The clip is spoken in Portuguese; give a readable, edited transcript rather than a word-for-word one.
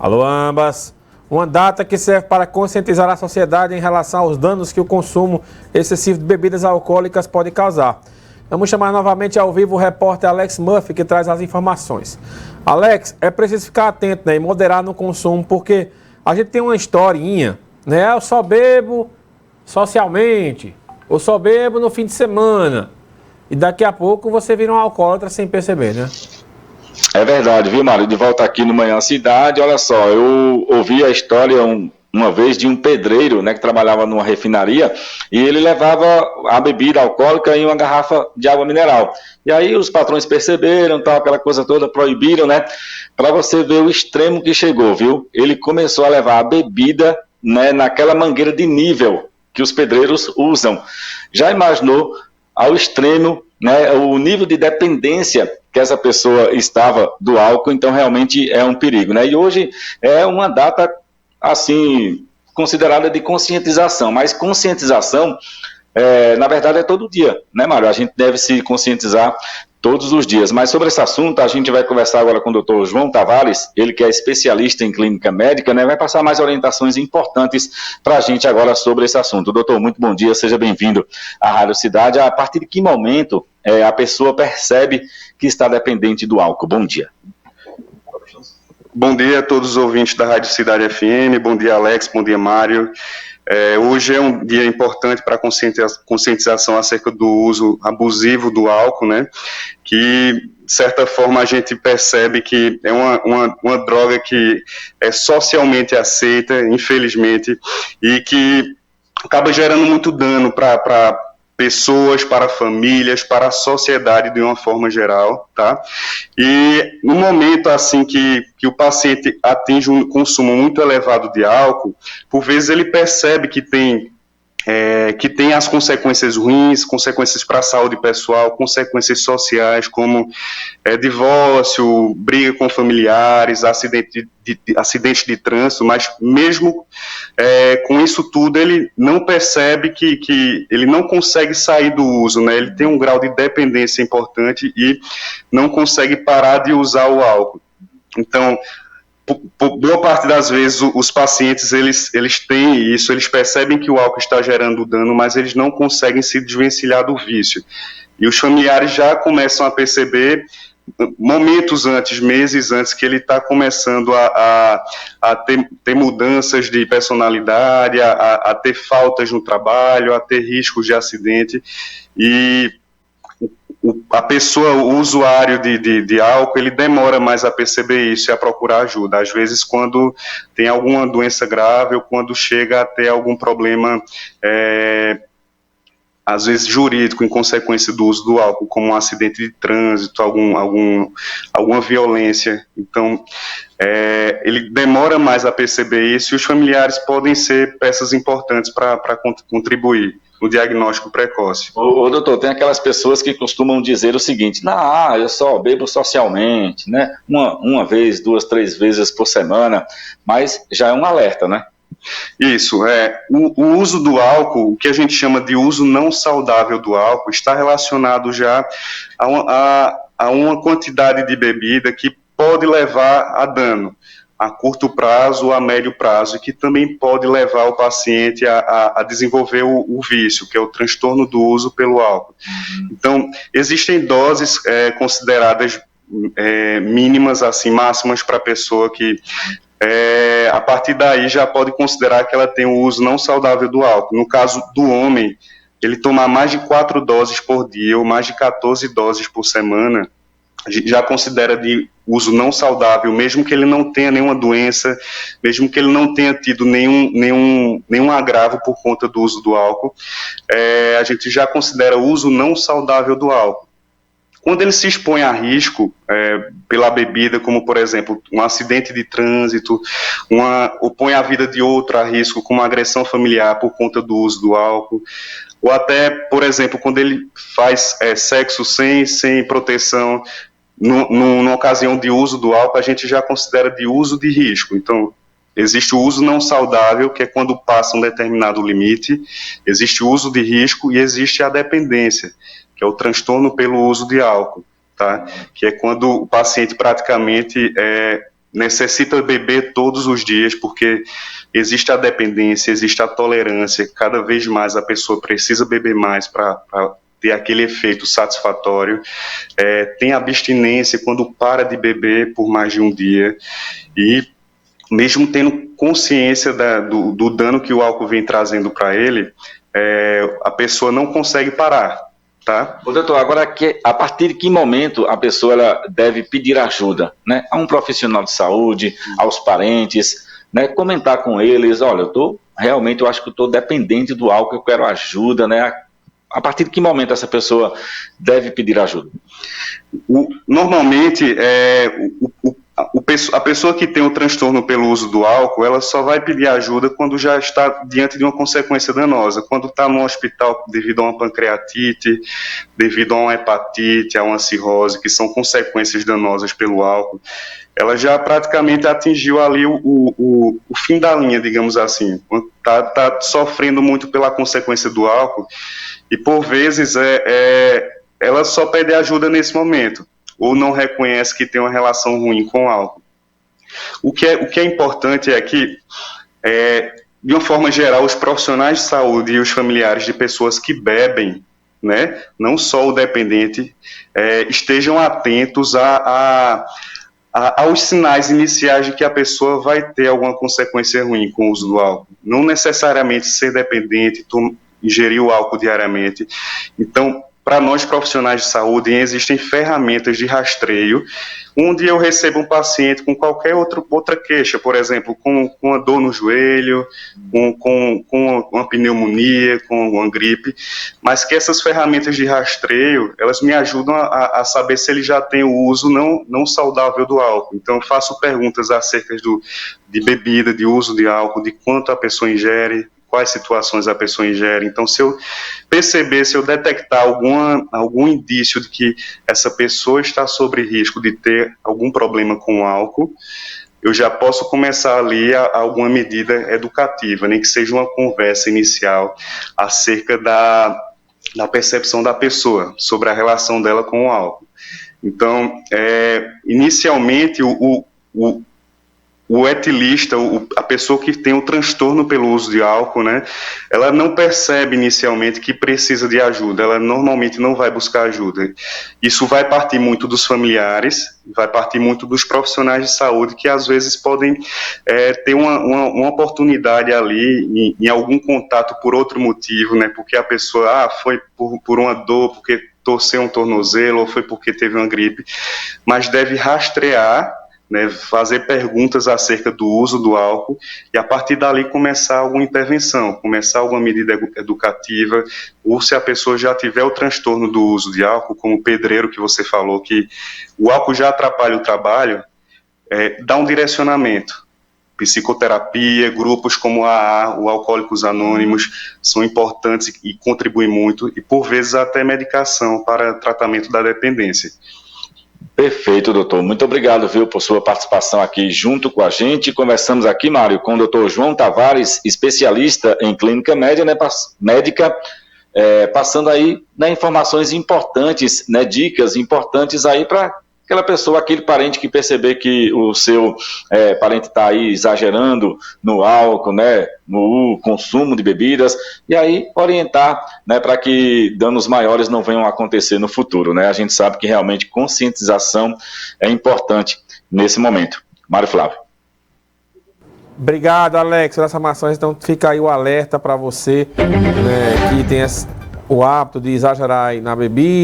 Alô, ambas. Uma data que serve para conscientizar a sociedade em relação aos danos que o consumo excessivo de bebidas alcoólicas pode causar. Vamos chamar novamente ao vivo o repórter Alex Murphy, que traz as informações. Alex, é preciso ficar atento, né, e moderar no consumo, porque a gente tem uma historinha, né? Eu só bebo socialmente, ou só bebo no fim de semana. E daqui a pouco você vira um alcoólatra sem perceber, né? É verdade, viu, Mário? De volta aqui no Manhã Cidade, olha só, eu ouvi a história uma vez de um pedreiro, né, que trabalhava numa refinaria, e ele levava a bebida alcoólica em uma garrafa de água mineral. E aí os patrões perceberam, tal, aquela coisa toda, proibiram, né? Para você ver o extremo que chegou, viu? Ele começou a levar a bebida, né, naquela mangueira de nível que os pedreiros usam. Já imaginou ao extremo, né, o nível de dependência que essa pessoa estava do álcool? Então realmente é um perigo, né? E hoje é uma data assim considerada de conscientização, mas conscientização na verdade é todo dia, né, Mário? A gente deve se conscientizar todos os dias. Mas sobre esse assunto a gente vai conversar agora com o Dr. João Tavares, ele que é especialista em clínica médica, né, vai passar mais orientações importantes para a gente agora sobre esse assunto. Doutor, muito bom dia, seja bem-vindo à Rádio Cidade. A partir de que momento a pessoa percebe que está dependente do álcool? Bom dia. Bom dia a todos os ouvintes da Rádio Cidade FM, bom dia Alex, bom dia Mário. Hoje é um dia importante para a conscientização acerca do uso abusivo do álcool, né? Que, de certa forma, a gente percebe que é uma droga que é socialmente aceita, infelizmente, e que acaba gerando muito dano para pessoas, para famílias, para a sociedade de uma forma geral, tá? E no momento, assim, que o paciente atinge um consumo muito elevado de álcool, por vezes ele percebe que tem as consequências ruins, consequências para a saúde pessoal, consequências sociais, como divórcio, briga com familiares, acidente de trânsito, mas mesmo com isso tudo, ele não percebe que ele não consegue sair do uso, né? Ele tem um grau de dependência importante e não consegue parar de usar o álcool. Então, boa parte das vezes os pacientes eles têm isso, eles percebem que o álcool está gerando dano, mas eles não conseguem se desvencilhar do vício. E os familiares já começam a perceber momentos antes, meses antes, que ele está começando a ter mudanças de personalidade, a ter faltas no trabalho, a ter riscos de acidente. E a pessoa, o usuário de álcool, ele demora mais a perceber isso e a procurar ajuda. Às vezes, quando tem alguma doença grave ou quando chega a ter algum problema, às vezes jurídico, em consequência do uso do álcool, como um acidente de trânsito, alguma violência. Então, ele demora mais a perceber isso e os familiares podem ser peças importantes para contribuir no diagnóstico precoce. Doutor, tem aquelas pessoas que costumam dizer o seguinte: não, eu só bebo socialmente, né? Uma vez, 2, 3 vezes por semana, mas já é um alerta, né? Isso, o uso do álcool, o que a gente chama de uso não saudável do álcool, está relacionado já a uma quantidade de bebida que pode levar a dano a curto prazo ou a médio prazo, e que também pode levar o paciente a desenvolver o vício, que é o transtorno do uso pelo álcool. Então, existem doses consideradas mínimas, assim, máximas para a pessoa que a partir daí já pode considerar que ela tem um uso não saudável do álcool. No caso do homem, ele tomar mais de 4 doses por dia ou mais de 14 doses por semana, a gente já considera de uso não saudável, mesmo que ele não tenha nenhuma doença, mesmo que ele não tenha tido nenhum agravo por conta do uso do álcool, a gente já considera o uso não saudável do álcool. Quando ele se expõe a risco pela bebida, como, por exemplo, um acidente de trânsito, ou põe a vida de outro a risco, como uma agressão familiar por conta do uso do álcool, ou até, por exemplo, quando ele faz sexo sem proteção, numa ocasião de uso do álcool, a gente já considera de uso de risco. Então, existe o uso não saudável, que é quando passa um determinado limite, existe o uso de risco e existe a dependência, que é o transtorno pelo uso de álcool, tá? Que é quando o paciente praticamente necessita beber todos os dias, porque existe a dependência, existe a tolerância, cada vez mais a pessoa precisa beber mais para ter aquele efeito satisfatório, tem abstinência quando para de beber por mais de um dia, e mesmo tendo consciência do dano que o álcool vem trazendo para ele, a pessoa não consegue parar, tá? Ô, doutor, agora, a partir de que momento a pessoa ela deve pedir ajuda, né? A um profissional de saúde, aos parentes, né? Comentar com eles, olha, eu acho que eu estou dependente do álcool, eu quero ajuda, né? A partir de que momento essa pessoa deve pedir ajuda? Normalmente, a pessoa que tem um transtorno pelo uso do álcool, ela só vai pedir ajuda quando já está diante de uma consequência danosa, quando está no hospital devido a uma pancreatite, devido a uma hepatite, a uma cirrose, que são consequências danosas pelo álcool. Ela já praticamente atingiu ali o fim da linha, digamos assim. Está sofrendo muito pela consequência do álcool e, por vezes, ela só pede ajuda nesse momento, ou não reconhece que tem uma relação ruim com o álcool. O que é importante é que, de uma forma geral, os profissionais de saúde e os familiares de pessoas que bebem, né, não só o dependente, estejam atentos aos sinais iniciais de que a pessoa vai ter alguma consequência ruim com o uso do álcool. Não necessariamente ser dependente, ingerir o álcool diariamente. Então, para nós profissionais de saúde, existem ferramentas de rastreio, onde eu recebo um paciente com qualquer outra queixa, por exemplo, com uma dor no joelho, com uma pneumonia, com uma gripe, mas que essas ferramentas de rastreio, elas me ajudam a saber se ele já tem o uso não saudável do álcool. Então, eu faço perguntas acerca de bebida, de uso de álcool, de quanto a pessoa ingere, quais situações a pessoa ingere. Então, se eu detectar algum indício de que essa pessoa está sob risco de ter algum problema com o álcool, eu já posso começar ali alguma medida educativa, nem que seja uma conversa inicial acerca da percepção da pessoa sobre a relação dela com o álcool. Então, inicialmente, o etilista, a pessoa que tem um transtorno pelo uso de álcool, né, ela não percebe inicialmente que precisa de ajuda, ela normalmente não vai buscar ajuda. Isso vai partir muito dos familiares, vai partir muito dos profissionais de saúde, que às vezes podem ter uma oportunidade ali, em algum contato por outro motivo, né, porque a pessoa foi por uma dor, porque torceu um tornozelo, ou foi porque teve uma gripe, mas deve rastrear, né, fazer perguntas acerca do uso do álcool e a partir dali começar alguma intervenção, começar alguma medida educativa, ou se a pessoa já tiver o transtorno do uso de álcool, como o pedreiro que você falou, que o álcool já atrapalha o trabalho, dá um direcionamento. Psicoterapia, grupos como o Alcoólicos Anônimos são importantes e contribuem muito, e por vezes até medicação para tratamento da dependência. Perfeito, doutor. Muito obrigado, viu, por sua participação aqui junto com a gente. Conversamos aqui, Mário, com o doutor João Tavares, especialista em clínica médica, passando aí, né, informações importantes, né, dicas importantes aí para aquela pessoa, aquele parente que perceber que o seu parente está aí exagerando no álcool, né, no consumo de bebidas, e aí orientar, né, para que danos maiores não venham a acontecer no futuro, né? A gente sabe que realmente conscientização é importante nesse momento. Mário Flávio. Obrigado, Alex, pelas informações. Então fica aí o alerta para você, né, que tem o hábito de exagerar aí na bebida.